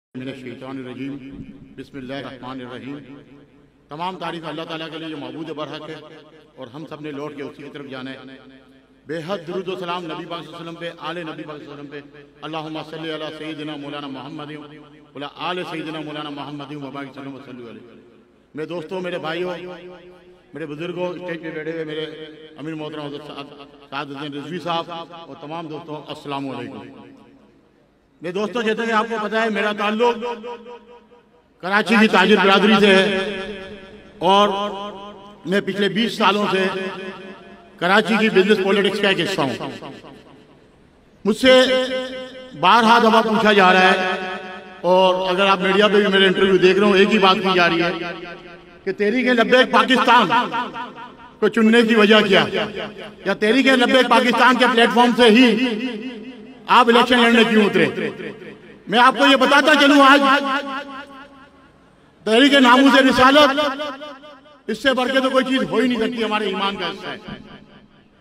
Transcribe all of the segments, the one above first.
मिनश्शैतानिर्रजीम बिस्मिल्लाहिर्रहमानिर्रहीम। तमाम तारीफ अल्लाह ताला के लिए जो मबूद बरहक है और हम सब ने लौट के उसी की तरफ जाना है। बेहद दुरूद व सलाम नबी पाक सल्लल्लाहु अलैहि वसल्लम पे, आले नबी पाक सल्लल्लाहु अलैहि वसल्लम पे। अल्लाहुम्मा सल्ली अला सय्यिदिना मौलाना मुहम्मद व आले सय्यिदिना मौलाना मुहम्मद व बारिक सल्लल्लाहु अलैहि। मेरे दोस्तों, मेरे भाइयों, मेरे बुजुर्गों, स्टेज पे बैठे हुए मेरे अमीर मोहतरम सादुद्दीन रिजवी साहब और तमाम दोस्तों, अस्सलाम वालेकुम। मेरे दोस्तों, जैसे कि आपको पता है, मेरा ताल्लुक कराची की ताजिर बिरादरी से है और मैं पिछले 20 सालों से कराची की बिजनेस पॉलिटिक्स का एक हिस्सा हूं। मुझसे बारहा दफा पूछा जा रहा है और अगर आप मीडिया पे भी मेरे इंटरव्यू देख रहे हो, एक ही बात की जा रही है कि तहरीक-ए-लब्बैक पाकिस्तान को चुनने की वजह क्या, या तहरीक-ए-लब्बैक पाकिस्तान के प्लेटफॉर्म से ही आप इलेक्शन लड़ने क्यों उतरे। मैं आपको ये बताता चलूं, आज तहरीक नामूस रिसालत, इससे बढ़ के तो कोई चीज हो ही नहीं सकती, हमारे ईमान का हिस्सा है।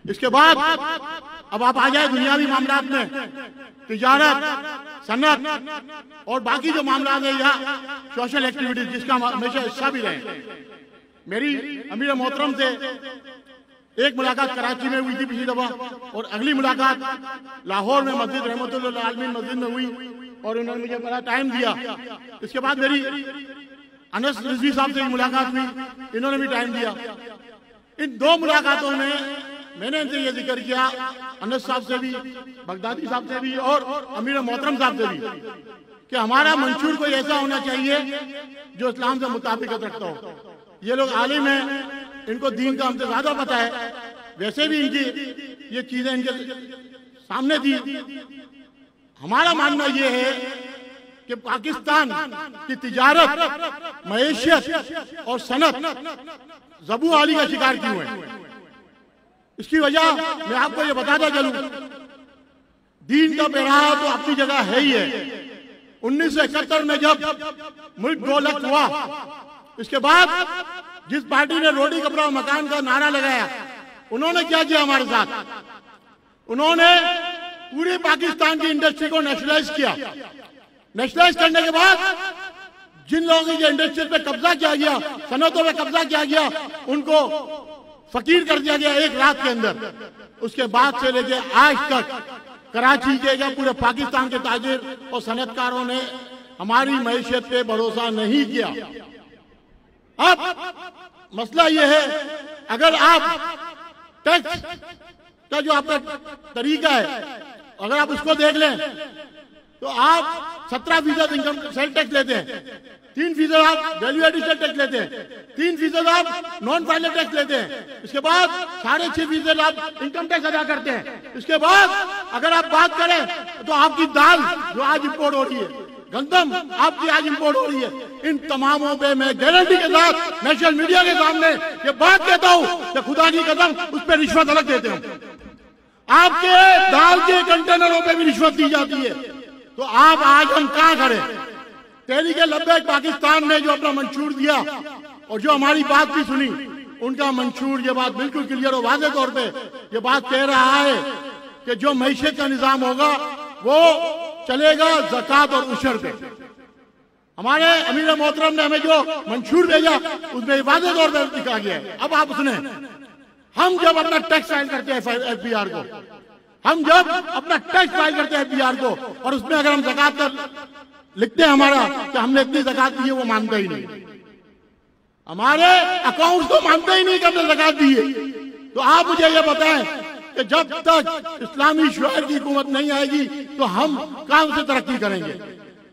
इसके बाद अब आप आ जाए दुनियावी मामलात में, तिजारत, सनत और बाकी जो मामला है या सोशल एक्टिविटीज, जिसका हमेशा हिस्सा भी रहे। मेरी अमीर मोहतरम से एक मुलाकात कराची में हुई थी पिछली दफा, और अगली मुलाकात लाहौर में मस्जिद रहमतुल्लाह आलमीन मस्जिद में हुई और उन्होंने मुझे बड़ा टाइम दिया। इसके बाद मेरी अनस रिजवी साहब से मुलाकात हुई, इन्होंने भी टाइम दिया। इन दो मुलाकातों में मैंने इनसे ये जिक्र किया, अनस साहब से भी, बगदादी साहब से भी और अमीर मोहतरम साहब से भी, कि हमारा मंशूर कोई ऐसा होना चाहिए जो इस्लाम से मुताबिकत रखता हो। ये लोग आलिम हैं, इनको दीन का हमसे ज्यादा पता है, वैसे भी इनकी ये चीजें इनके सामने थी। हमारा मानना ये है कि पाकिस्तान की तिजारत, मईशत और सनत ज़बू आली का शिकार क्यों है। इसकी वजह मैं आपको ये बताता चलूं, दीन का पैराहा तो अपनी जगह है ही है। 1971 में जब मुल्क 2 लाख हुआ, इसके बाद जिस पार्टी ने रोटी कपड़ा मकान का नारा लगाया, उन्होंने क्या किया हमारे साथ, उन्होंने पूरे पाकिस्तान की इंडस्ट्री को नेशनलाइज किया। नेशनलाइज करने के बाद जिन लोगों की इंडस्ट्री पे कब्जा किया गया, सनतों पे कब्जा किया गया, उनको फकीर कर दिया गया एक रात के अंदर। उसके बाद से लेके आज तक कराची के या पूरे पाकिस्तान के ताजिर और सनतकारों ने हमारी मईशत पे भरोसा नहीं किया। अब मसला यह है, अगर आप टैक्स का जो आपका तरीका है, अगर आप उसको देख लें तो आप 17% इनकम सेल टैक्स लेते हैं, 3% आप वैल्यू एडिशन टैक्स लेते हैं, 3% आप नॉन फाइनल टैक्स लेते हैं, इसके बाद 6.5% आप इनकम टैक्स अदा करते हैं। इसके बाद अगर आप बात करें तो आपकी दाल जो आज इंपोर्ट हो रही है, गंदम आपकी आज इंपोर्ट हो रही है, इन तमामों पे मैं गारंटी के साथ नेशनल मीडिया के सामने ये बात कहता हूं कि खुदा की कसम उस पर रिश्वत अलग देते हैं। आपके दाल के कंटेनरों पे भी रिश्वत दी जाती है। तो आप आज हम क्या करें। तहरीक-ए-लब्बैक पाकिस्तान ने जो अपना मंशूर दिया और जो हमारी बात भी सुनी, उनका मंशूर ये बात बिल्कुल क्लियर और वाज़ेह तौर पे ये बात कह रहा है कि जो मईशत का निजाम होगा वो चलेगा ज़कात और उशर पे। हमारे अमीर मोहतरम ने हमें जो मंशूर भेजा उसमें वाज़ेह तौर पे लिखा गया है। अब आप सुने, हम जब अपना टैक्स फाइल करते हैं FBR को, हम जब अपना टैक्स फाइल करते हैं FBR को, और उसमें अगर हम ज़कात का लिखते हैं हमारा कि हमने इतनी ज़कात दी है, वो मानता ही नहीं। हमारे अकाउंट तो मानते ही नहीं कि हमने ज़कात दी है। तो आप मुझे ये बताएं कि जब तक इस्लामी शुआर की हुकूमत नहीं आएगी तो हम कहां से तरक्की करेंगे।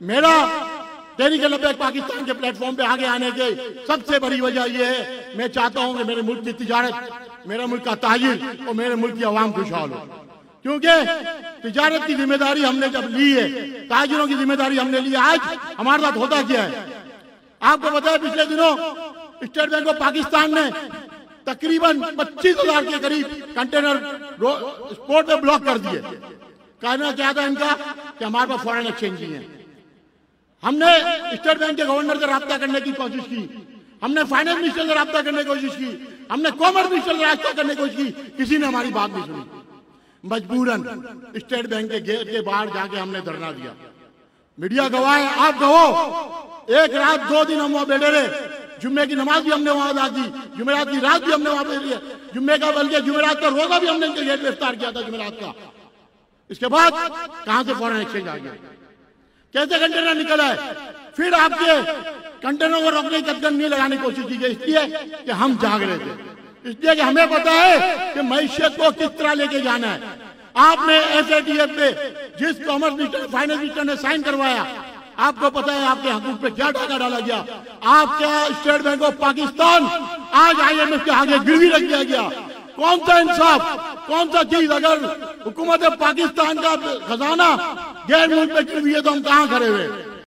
मेरा तहरीक-ए-लब्बैक पाकिस्तान के प्लेटफॉर्म पे आगे आने की सबसे बड़ी वजह यह है, मैं चाहता हूं कि मेरे मुल्क की तिजारत, मेरे मुल्क का ताजिर और मेरे मुल्क की अवाम खुशहाल हो। क्योंकि तिजारत की जिम्मेदारी हमने जब ली है, ताजिरों की जिम्मेदारी हमने ली है, आज हमारे साथ होता क्या है आपको पता है। पिछले दिनों स्टेट बैंक ऑफ पाकिस्तान ने तकरीबन 25,000 के करीब कंटेनर स्पोर्ट में ब्लॉक कर दिए। कहना क्या था इनका कि हमारे पास फॉरेन एक्सचेंज नहीं है। हमने स्टेट बैंक के गवर्नर से राब्ता करने की कोशिश की, हमने फाइनेंस मिनिस्टर से राब्ता करने की कोशिश की, हमने कॉमर्स मिनिस्टर से राब्ता करने की कोशिश की, किसी ने हमारी बात नहीं सुनी। मजबूरन स्टेट बैंक के गेट के बाहर जाके हमने धरना दिया। मीडिया गवाह है, आप गवाह। एक रात 2 दिन हम वहां बैठे रहे, जुम्मे की नमाज भी हमने वहां अदा की, जुमेरात की रात भी हमने वहां पे लिया, जुम्मे का बल्कि जुमेरात का रोजा भी हमने इनके गेट पे इफ्तार किया था जुमेरात का। इसके बाद कहां से फॉरेन एक्सचेंज आ गया, कैसे कंटेनर निकला है? फिर आपके कंटेनर को रोकने की कदम नहीं लगाने की कोशिश की गई, इसलिए कि हम जाग रहे थे, इसलिए कि हमें पता है कि मैशियत को किस तरह लेके जाना है। आपने एसएटीएफ पे जिस कॉमर्स मिनिस्टर, फाइनेंस मिनिस्टर ने साइन करवाया, आपको पता है आपके हकूक पे क्या डाका डाला गया। आपका स्टेट बैंक ऑफ पाकिस्तान आज IMF के आगे गिरवी रख दिया गया। कौन सा इंसाफ, कौन सा चीज? अगर हुकूमत पाकिस्तान का खजाना गैर मुल्क पे गिरवी है तो हम कहां खड़े हुए?